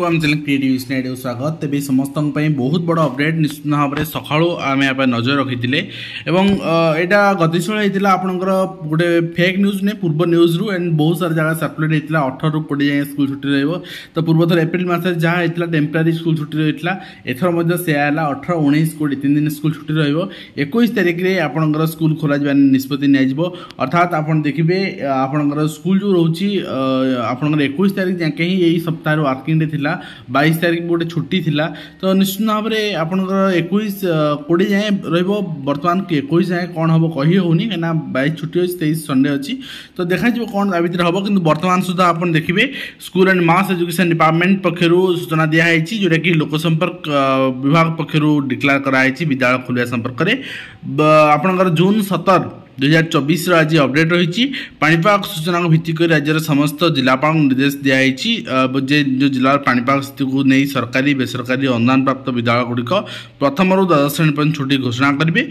आम channel creative snide स्वागत तेज समस्त बहुत बड़ अपडेट निश्चित भाव में सका आम यहाँ नजर रखी यहाँ गतिशील होता आपंकर गोटे फेक न्यूज ने पूर्व न्यूज रु एंड बहुत सारा जगह सर्कुलेट होता 18 ରୁ 20 जाए स्कूल छुट्टी तो पूर्व एप्रिल मस जहाँ होता टेम्परारी स्कूल छुट्टी रही एथर से 18, 19, 20 3 दिन स्कूल छुट्टी रहा 21 तारिख में आपंकर स्कूल खोल निष्पत्ति निया अर्थात आप देखिए आपंकर स्कूल जो रोचे आपंकर 21 तारिख जाके ही यही सप्ताह वर्किंग डे थिला 22 तारिख गोटे छुट्टी थिला तो निश्चित भाव में आपंकर 21 20 जाए बर्तमान 21 जाए कौन हम कही होनी कहीं 22 छुट्टी अच्छी 23 संडे अच्छी तो देखा कौन आ भितर हम कि बर्तमान सुधा आप देखिए school and mass education department पक्षर सूचना दिखाई जोटा कि लोकसंपर्क विभाग पक्षर डिक्लेयर कराई विद्यालय खोलिया संपर्क में आपंकर जून 17 2024 आज अपडेट रही पाणीपाग सूचना को भित्तिक राज्यर समस्त जिलापाल निर्देश दिखाई जो जिला पाणीपाग स्थिति को नहीं सरकारी बेसरकारी अनुदान प्राप्त विद्यालय गुड़िक प्रथम ରୁ 12 श्रेणी पर छुट्टी घोषणा करेंगे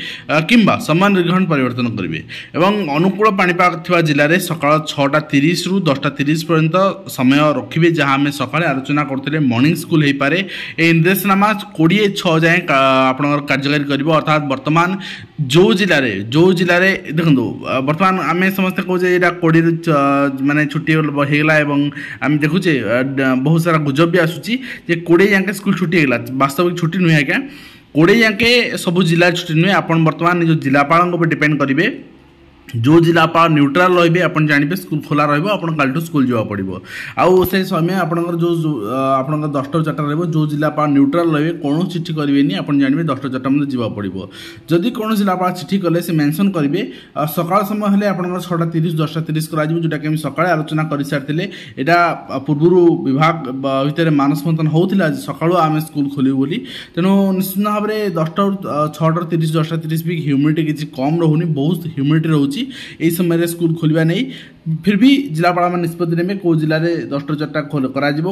किंबा समय निर्घंट परिवर्तन करेंगे अनुकूल पाणीपाग थिबा जिले में सकाळ 6:30 ରୁ 10:30 पर्यंत समय रखिए जहाँ आम सका आलोचना करते मॉर्निंग स्कूल हो पारे ये निर्देशनामा 26 जाए आप कार्यकारी कर अर्थात बर्तमान जो जिले में देखो बर्तमान आम समस्त कहे यहाँ 20 माने छुट्टी होगा आम देखुचे बहुत सारा गुजब भी आसूची 20 जाके स्कूल छुट्टी होगा वास्तविक छुट्टी नुहे आज्ञा 20 जाके सब जिला छुट्टी नुहे आप बर्तमान निज जिलापाल डिपेंड करेंगे जो जिलापाल न्यूट्राल रही आप जानते स्कूल खोला रहा स्कूल जावा पड़ो आउ से समय आपंकर जो आपंकर 10 ରୁ 4 रही जो जिलापाल न्यूट्राल रही कौन चिठी करेंगे आप जानते 10 ରୁ 4 मध्य जावा पड़ो जदि कौन जिलापाल चिठी कले से मेंशन करेंगे सकाल समय हेल्ले आप 6:30 10:30 जोटा कि सकाଳେ आलोचना कर सारी यहाँ पूर्व विभाग भितर मानस मंथन होता सका आम स्कूल खोलू बोली तेणु निश्चित भाव में 10 ରୁ 6:30 10:30 भी ह्यूमिडिटी किसी कम रोनी बहुत ह्यूमिडिटी रोचे यही समय स्कूल खोलिया नहीं फिर भी जिलापाल में निष्पत्ति ने कौ जिले में 10 ରୁ 4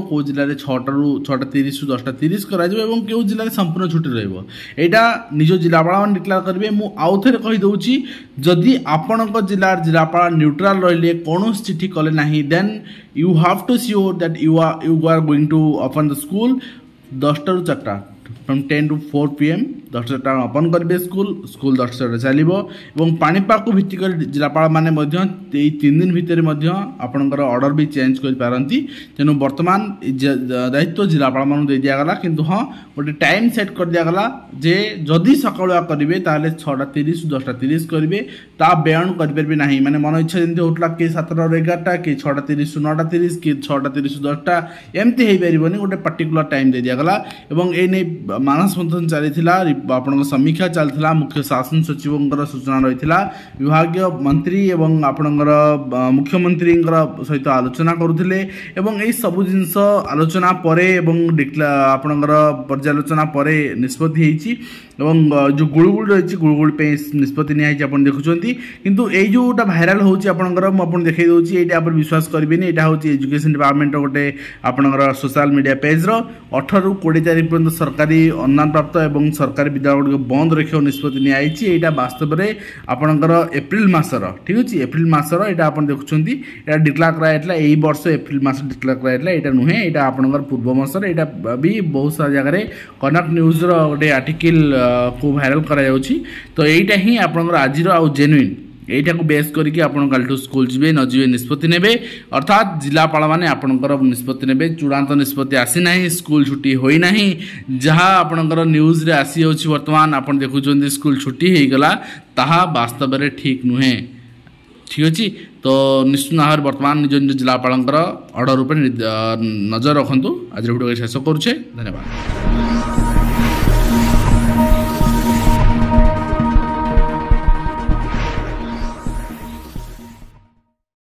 कौ जिले में 6 ରୁ 6:30 ରୁ 10:30 कौ जिले संपूर्ण छुट्टी रहा निज जिलापाल डिक्लेयर करेंगे मुझे आउ थे कहीदे जदि आपण जिलापाल न्यूट्राल रही कौन चिठी कले ना then you have to sure that you are going to open the school 10 ରୁ 4 फ्रॉम 10 to 4 PM 10 ରୁ 4 ओपन करेंगे स्कूल 10 ରୁ 4 चलो पाणीपाग को भित्तिक जिलापाल मैंने 3 दिन भितर आपंकर ऑर्डर भी चेंज करपारती तेणु बर्तमान दायित्व जिलापाल मान दे दिगला किंतु हाँ गोटे टाइम सेट कर दिगला जे जदि सकाळुआ करेंगे 6:30 ରୁ 10:30 करेंगे ता बयान करेंगे ना माने मन इच्छा जमी होता कि 7 ରୁ 11 कि 6:30 ରୁ 9:30 कि 6:30 ରୁ 10ଟା एमती हो पारे गोटे पर्टिकुलर टाइम दे दिगला ये मानस मंथन चली आप समीक्षा चलता मुख्य शासन सचिव सूचना रही विभाग मंत्री एवं आपणकर मुख्यमंत्री सहित आलोचना करुले यही सब जिनस आलोचना पर आपणकर पर्यालोचना पर निष्पत्ति जो गुड़गुड़ रही गुड़गुड़ निष्पत्ति निया देखुं किंतु ये जोटा भाइराल होकर देखई दूसरी ये विश्वास करेंगे यहाँ हूँ एजुकेशन डिपार्टमेंट गोटे आपणकर सोशल मीडिया पेज 18 ରୁ 20 तारिख पर्यंत सरकारी अनुदान प्राप्त एवं सरकारी विद्यालय गुड़िक बंद रखा निष्पत्ति निया वास्तव में आपणकर एप्रिल मासर ठीक अच्छे एप्रिल मासर यहाँ आप देखुं यहाँ डिक्लेयर कराइला यही वर्ष एप्रिल मास डिक्लेयर कराइला यहाँ नुहे यहाँ आपणकर पूर्व मासर यहाँ भी बहुत सारा जगह कनक न्यूज रोटे आर्टिकल को भाइराल करा तो यहीटा ही आपणकर आज आउ जेन्युइन यहीटा को बेस करके कालठू स्कूल जी न जी निष्पत्ति ने अर्थात जिलापाल मैंने आपंकर निष्पत्ति ने चूड़ांत निष्पत्ति आसी ना स्कूल छुट्टी होना जहाँ आपंकर न्यूज रे आसी होची वर्तमान आप देखुं स्कूल छुट्टी होगला ताहा वास्तव में ठीक नुहे ठीक अच्छे तो निश्चित भाव बर्तमान निज निज जिलापाल ऑर्डर उपर नजर रखु आज वीडियो शेष करुचे धन्यवाद।